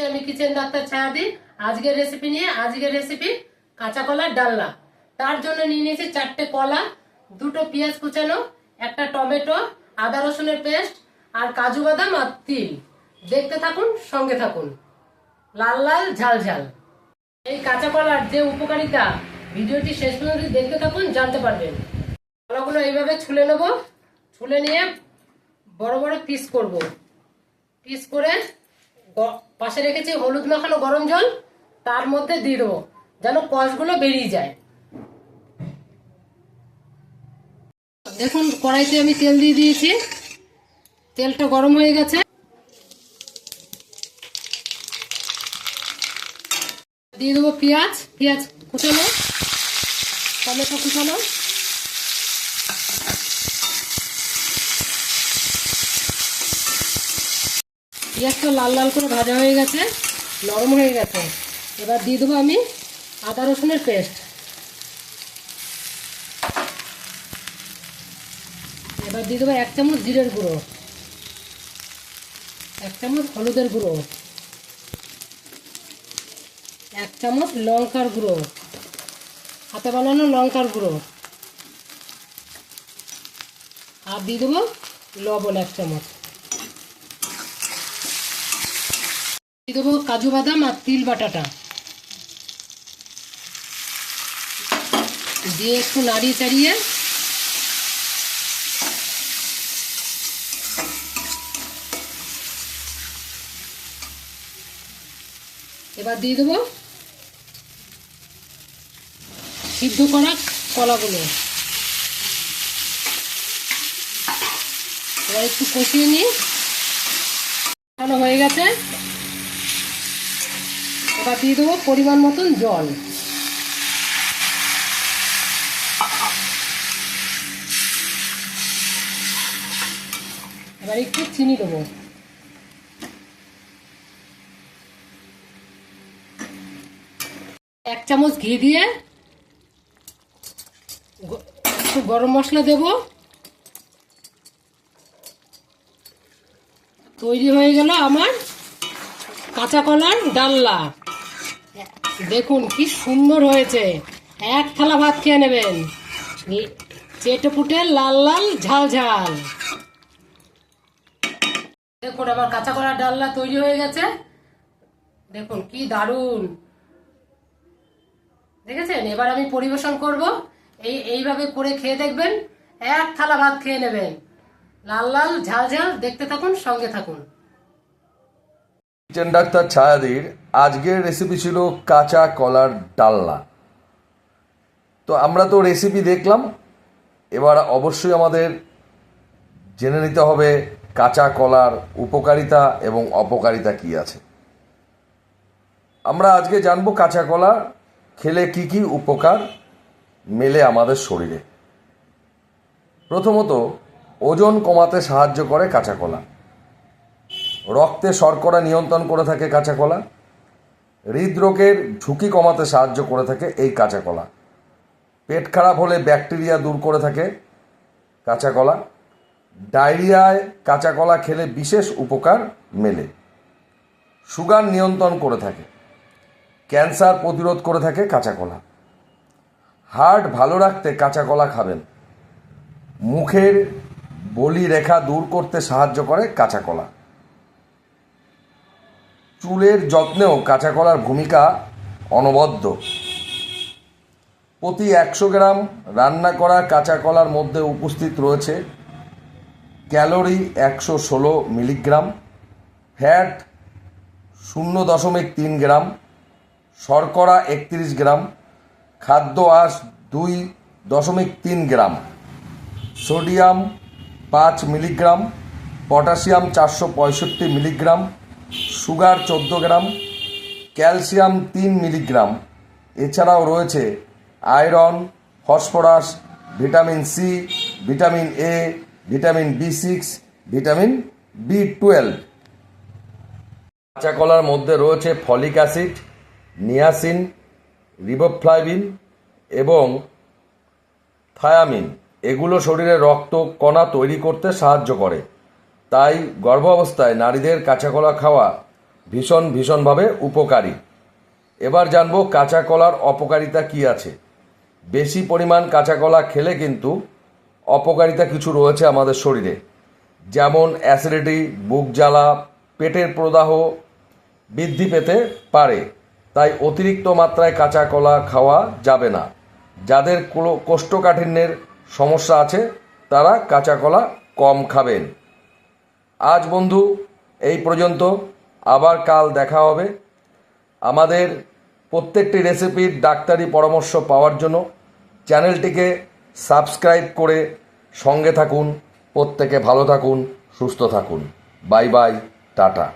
আমি kitchen doctor ছায়াদি। আজকের recipe কাঁচা কলার ডালনা। তার জন্য নিয়ে নিয়েছি 4টে কলা, 2টো পেঁয়াজ কুচানো, একটা টমেটো, আদা রসুনের পেস্ট আর কাজু বাদাম আর তিল। দেখতে থাকুন, সঙ্গে থাকুন। লাল লাল ঝাল ঝাল এই কাঁচা কলার যে উপকারিতা, ভিডিওটি শেষ পর্যন্ত দেখতে থাকুন, জানতে পারবেন। কলাগুলো এইভাবে ছুলে নেব। ছুলে নিয়ে বড় বড় পিস করব। পিস করে পাশে রেখেছি হলুদ মাখানো গরম জল, তার মধ্যে দিয়ে দেবো যেন কষগুলো বেরিয়ে যায়। দেখুন, কড়াইতে আমি তেল দিয়ে দিয়েছি। তেলটা গরম হয়ে গেছে। দিয়ে দেবো পেঁয়াজ কুচানো, টমেটো কুচানো, পেঁয়াজটা লাল লাল করে ভাজা হয়ে গেছে, নরম হয়ে গেছে। এবার দিয়ে দেবো আমি আদা রসুনের পেস্ট। এবার দিয়ে দেবো 1 চামচ জিরের গুঁড়ো, 1 চামচ হলুদের গুঁড়ো, 1 চামচ লঙ্কার গুঁড়ো, হাতে বানানো লঙ্কার গুঁড়ো, আর দিয়ে দেবো লবণ 1 চামচ। দিয়ে দেবো কাজু বাদাম আর তিল বাটাটা, দিয়ে একটু নাড়িয়ে চাড়িয়ে এবার দিয়ে দেবো সিদ্ধ করা কলাগুলো। এবার একটু কষিয়ে নিই। ভালো হয়ে গেছে। এবার দিয়ে দেবো পরিমাণ মতন জল। এবার একটু চিনি দেবো। এক চামচ ঘি দিয়ে একটু গরম মশলা দেব। তৈরি হয়ে গেল আমার কাঁচা কলার ডালনা। দেখুন কি সুন্দর হয়েছে। এক থালা ভাত খেয়ে নেবেন, চেটে পুটে লাল লাল ঝাল ঝাল। দেখুন আমার কাঁচা কলার ডালনা তৈরি হয়ে গেছে। দেখুন কি দারুণ, দেখেছেন? এবার আমি পরিবেশন করব। এইভাবে করে খেয়ে দেখবেন, এক থালা ভাত খেয়ে নেবেন। লাল লাল ঝাল ঝাল। দেখতে থাকুন, সঙ্গে থাকুন। কিচেন ডাক্তার ছায়াদির আজকের রেসিপি ছিল কাঁচা কলার ডালনা। তো আমরা তো রেসিপি দেখলাম, এবার অবশ্যই আমাদের জেনে নিতে হবে কাঁচা কলার উপকারিতা এবং অপকারিতা কি আছে। আমরা আজকে জানবো কাঁচা কলা খেলে কি কি উপকার মেলে আমাদের শরীরে। প্রথমত, ওজন কমাতে সাহায্য করে কাঁচা কলা। রক্তে শর্করা নিয়ন্ত্রণ করে থাকে কাঁচা কলা। হৃদরোগের ঝুঁকি কমাতে সাহায্য করে থাকে এই কাঁচা কলা। পেট খারাপ হলে ব্যাকটেরিয়া দূর করে থাকে কাঁচা কলা। ডায়রিয়ায় কাঁচা কলা খেলে বিশেষ উপকার মেলে। সুগার নিয়ন্ত্রণ করে থাকে। ক্যান্সার প্রতিরোধ করে থাকে কাঁচা কলা। হার্ট ভালো রাখতে কাঁচা কলা খাবেন। মুখের বলি রেখা দূর করতে সাহায্য করে কাঁচা কলা। চুলের যত্নেও কাঁচা কলার ভূমিকা অনবদ্য। প্রতি 100 গ্রাম রান্না করা কাঁচা কলার মধ্যে উপস্থিত রয়েছে ক্যালোরি 116 মিলিগ্রাম, ফ্যাট 0.3 গ্রাম, শর্করা 31 গ্রাম, খাদ্য আঁশ 2.3 gram, sodium 5 milligram, potassium 465 milligram, sugar 14 gram, calcium 3 milligram. এছাড়াও রয়েছে iron, phosphorus, vitamin C, vitamin A, vitamin B6, vitamin B12। কাঁচা কলার মধ্যে রয়েছে ফলিক অ্যাসিড, নিয়াসিন, রিবোফ্লাভিন এবং থায়ামিন। এগুলো শরীরে রক্ত কণা তৈরি করতে সাহায্য করে। তাই গর্ভাবস্থায় নারীদের কাঁচা কলা খাওয়া ভীষণভাবে উপকারী। এবার জানবো কাঁচা কলার অপকারিতা কি আছে। বেশি পরিমাণ কাঁচা কলা খেলে কিন্তু অপকারিতা কিছু রয়েছে আমাদের শরীরে, যেমন অ্যাসিডিটি, বুক জ্বালা, পেটের প্রদাহ বৃদ্ধি পেতে পারে। তাই অতিরিক্ত মাত্রায় কাঁচা কলা খাওয়া যাবে না। যাদের কোষ্ঠকাঠিন্যের সমস্যা আছে তারা কাঁচা কলা কম খাবেন। আজ বন্ধু এই পর্যন্ত, আবার কাল দেখা হবে। আমাদের প্রত্যেকটি রেসিপির ডাক্তারি পরামর্শ পাওয়ার জন্য চ্যানেলটিকে সাবস্ক্রাইব করে সঙ্গে থাকুন। প্রত্যেকে ভালো থাকুন, সুস্থ থাকুন। Bye bye, tata.